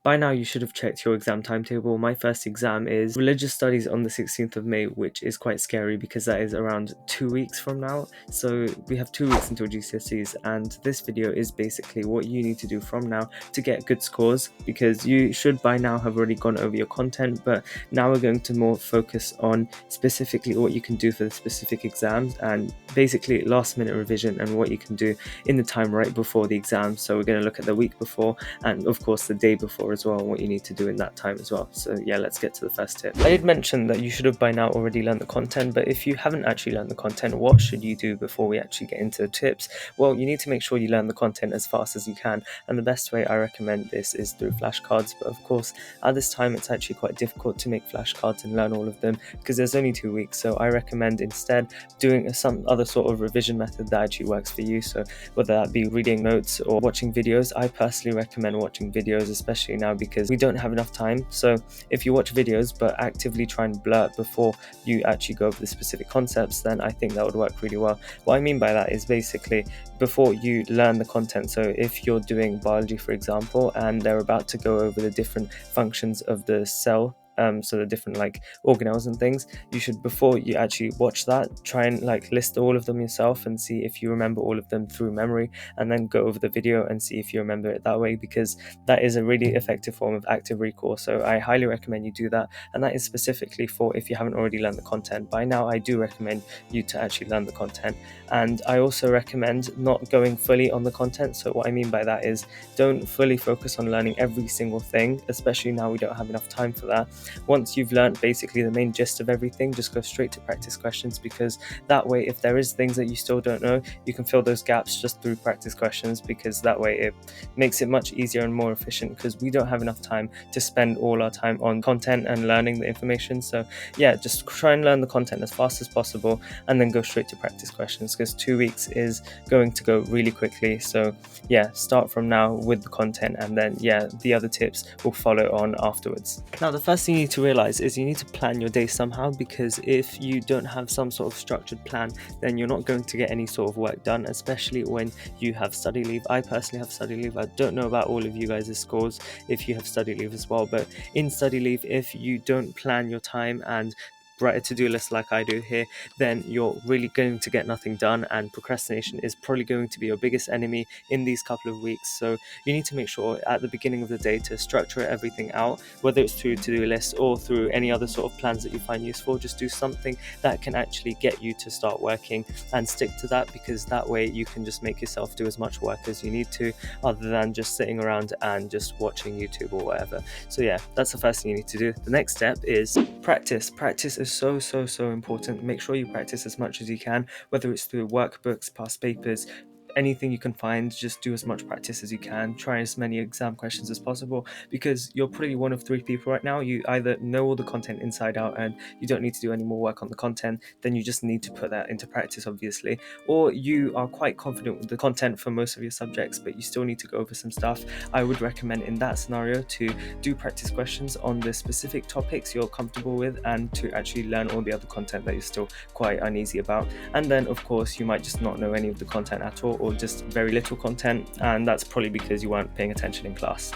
By now, you should have checked your exam timetable. My first exam is Religious Studies on the 16th of May, which is quite scary because that is around 2 weeks from now. So we have 2 weeks until GCSEs, and this video is basically what you need to do from now to get good scores, because you should by now have already gone over your content, but now we're going to more focus on specifically what you can do for the specific exams and basically last minute revision and what you can do in the time right before the exam. So we're going to look at the week before and of course the day before as well, and what you need to do in that time as well. So yeah, let's get to the first tip. I did mention that you should have by now already learned the content, but if you haven't actually learned the content, what should you do before we actually get into the tips? Well, you need to make sure you learn the content as fast as you can, and the best way I recommend this is through flashcards. But of course, at this time it's actually quite difficult to make flashcards and learn all of them because there's only 2 weeks. So I recommend instead doing some other sort of revision method that actually works for you. So whether that be reading notes or watching videos, I personally recommend watching videos, especially now because we don't have enough time. So if you watch videos but actively try and blurt before you actually go over the specific concepts, then I think that would work really well. What I mean by that is basically before you learn the content. So if you're doing biology, for example, and they're about to go over the different functions of the cell, so the different like organelles and things, you should, before you actually watch that, try and like list all of them yourself and see if you remember all of them through memory, and then go over the video and see if you remember it that way, because that is a really effective form of active recall. So I highly recommend you do that, and that is specifically for if you haven't already learned the content. By now I do recommend you to actually learn the content, and I also recommend not going fully on the content. So what I mean by that is don't fully focus on learning every single thing, especially now we don't have enough time for that. Once you've learned basically the main gist of everything, just go straight to practice questions, because that way if there is things that you still don't know, you can fill those gaps just through practice questions, because that way it makes it much easier and more efficient, because we don't have enough time to spend all our time on content and learning the information. So yeah, just try and learn the content as fast as possible and then go straight to practice questions, because 2 weeks is going to go really quickly. So yeah, start from now with the content, and then yeah, the other tips will follow on afterwards. Now the first thing you need to realize is you need to plan your day somehow, because if you don't have some sort of structured plan, then you're not going to get any sort of work done, especially when you have study leave. I personally have study leave. I don't know about all of you guys' scores if you have study leave as well, but in study leave, if you don't plan your time and write a to-do list like I do here, then you're really going to get nothing done, and procrastination is probably going to be your biggest enemy in these couple of weeks. So you need to make sure at the beginning of the day to structure everything out, whether it's through to-do lists or through any other sort of plans that you find useful. Just do something that can actually get you to start working and stick to that, because that way you can just make yourself do as much work as you need to, other than just sitting around and just watching YouTube or whatever. So yeah, that's the first thing you need to do. The next step is practice. Practice is so important. Make sure you practice as much as you can, whether it's through workbooks, past papers, anything you can find. Just do as much practice as you can. Try as many exam questions as possible, because you're probably one of 3 people right now. You either know all the content inside out and you don't need to do any more work on the content, then you just need to put that into practice obviously, or you are quite confident with the content for most of your subjects but you still need to go over some stuff. I would recommend in that scenario to do practice questions on the specific topics you're comfortable with, and to actually learn all the other content that you're still quite uneasy about. And then of course you might just not know any of the content at all, or just very little content, and that's probably because you weren't paying attention in class.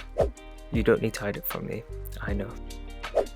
You don't need to hide it from me, I know.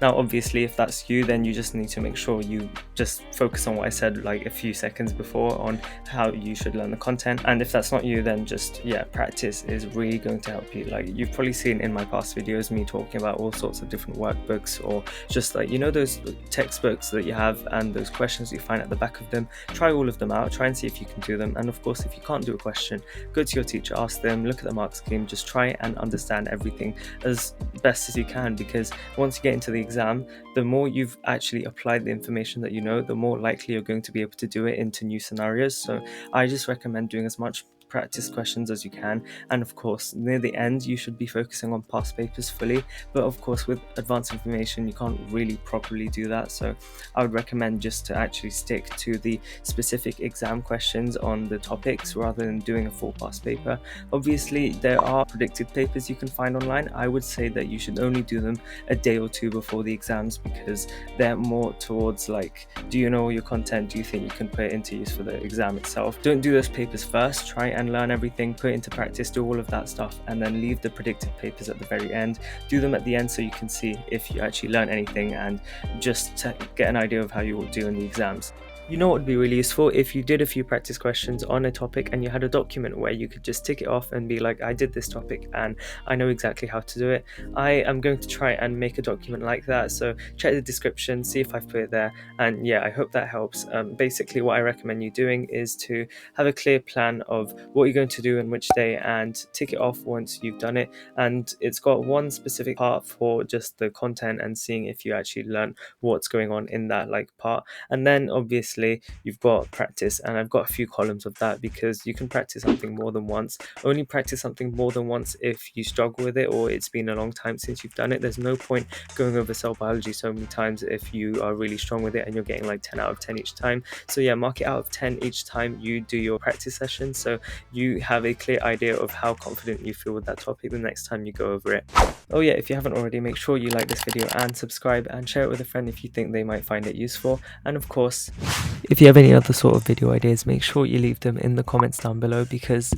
Now obviously if that's you, then you just need to make sure you just focus on what I said like a few seconds before on how you should learn the content. And if that's not you, then just practice is really going to help you. Like you've probably seen in my past videos me talking about all sorts of different workbooks, or just like, you know, those textbooks that you have and those questions you find at the back of them. Try all of them out, try and see if you can do them. And of course if you can't do a question, go to your teacher, ask them, look at the mark scheme, just try and understand everything as best as you can, because once you get into the exam, the more you've actually applied the information that you know, the more likely you're going to be able to do it into new scenarios. So I just recommend doing as much practice questions as you can, and of course near the end you should be focusing on past papers fully, but of course with advanced information you can't really properly do that. So I would recommend just to actually stick to the specific exam questions on the topics rather than doing a full past paper. Obviously there are predicted papers you can find online. I would say that you should only do them a day or two before the exams, because they're more towards like, do you know all your content, do you think you can put it into use for the exam itself? Don't do those papers first, try and learn everything, put into practice, do all of that stuff, and then leave the predictive papers at the very end. Do them at the end so you can see if you actually learn anything and just to get an idea of how you will do in the exams. You know what would be really useful? If you did a few practice questions on a topic and you had a document where you could just tick it off and be like, I did this topic and I know exactly how to do it. I am going to try and make a document like that, so check the description, see if I've put it there, and yeah, I hope that helps. Basically what I recommend you doing is to have a clear plan of what you're going to do and which day, and tick it off once you've done it. And it's got one specific part for just the content and seeing if you actually learn what's going on in that part. And then obviously you've got practice, and I've got a few columns of that because you can practice something more than once. Only practice something more than once if you struggle with it or it's been a long time since you've done it. There's no point going over cell biology so many times if you are really strong with it and you're getting like 10 out of 10 each time. So yeah, mark it out of 10 each time you do your practice session, so you have a clear idea of how confident you feel with that topic the next time you go over it. Oh yeah, if you haven't already, make sure you like this video and subscribe, and share it with a friend if you think they might find it useful. And of course, if you have any other sort of video ideas, make sure you leave them in the comments down below, because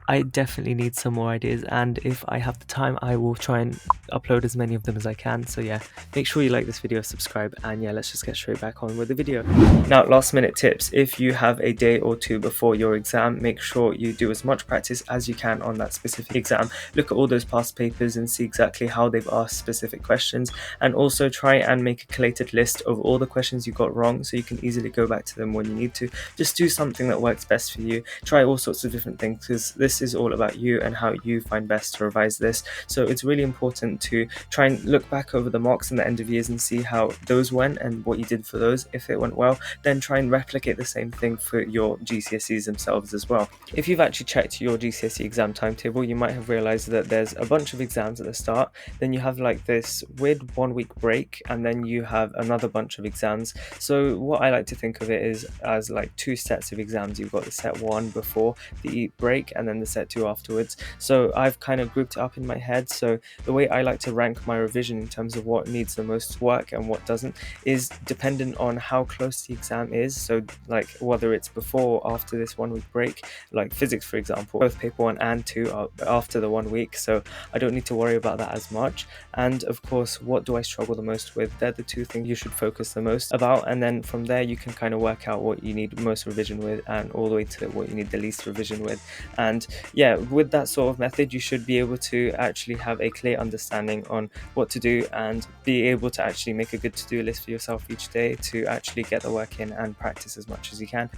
I definitely need some more ideas, and if I have the time I will try and upload as many of them as I can. So yeah, make sure you like this video, subscribe, and yeah, let's just get straight back on with the video. Now, last minute tips: if you have a day or two before your exam, make sure you do as much practice as you can on that specific exam. Look at all those past papers and see exactly how they've asked specific questions, and also try and make a collated list of all the questions you got wrong so you can easily go back to them when you need to. Just do something that works best for you. Try all sorts of different things, because this is all about you and how you find best to revise this. So it's really important to try and look back over the mocks and the end of years and see how those went and what you did for those. If it went well, then try and replicate the same thing for your GCSEs themselves as well. If you've actually checked your GCSE exam timetable, you might have realized that there's a bunch of exams at the start, then you have like this weird 1 week break, and then you have another bunch of exams. So what I like to think of it is as like two sets of exams. You've got the set 1 before the break and then the set 2 afterwards. So I've kind of grouped it up in my head. So the way I like to rank my revision in terms of what needs the most work and what doesn't is dependent on how close the exam is. So like whether it's before or after this 1 week break, like physics for example, both paper 1 and 2 are after the 1 week, so I don't need to worry about that as much. And of course, what do I struggle the most with? They're the two things you should focus the most about, and then from there you can kind of work out what you need most revision with and all the way to what you need the least revision with. And yeah, with that sort of method you should be able to actually have a clear understanding on what to do and be able to actually make a good to-do list for yourself each day to actually get the work in and practice as much as you can.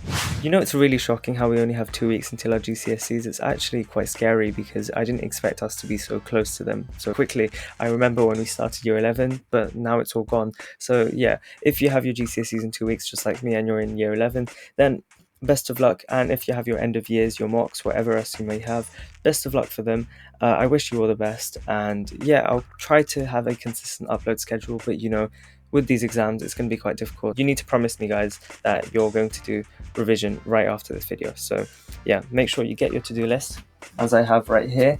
You know, it's really shocking how we only have 2 weeks until our GCSEs. It's actually quite scary because I didn't expect us to be so close to them so quickly. I remember when we started year 11, but now it's all gone. So yeah, if you have your GCSEs in 2 weeks just like me and you're in year 11, then best of luck. And if you have your end of years, your mocks, whatever else you may have, best of luck for them. I wish you all the best, and yeah, I'll try to have a consistent upload schedule, but you know, with these exams it's going to be quite difficult. You need to promise me guys that you're going to do revision right after this video. So yeah, make sure you get your to-do list as I have right here,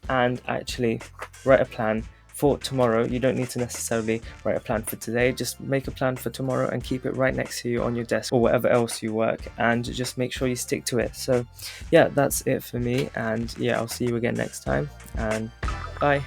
and actually write a plan for tomorrow. You don't need to necessarily write a plan for today, just make a plan for tomorrow and keep it right next to you on your desk or wherever else you work, and just make sure you stick to it. So yeah, that's it for me, and yeah, I'll see you again next time, and bye.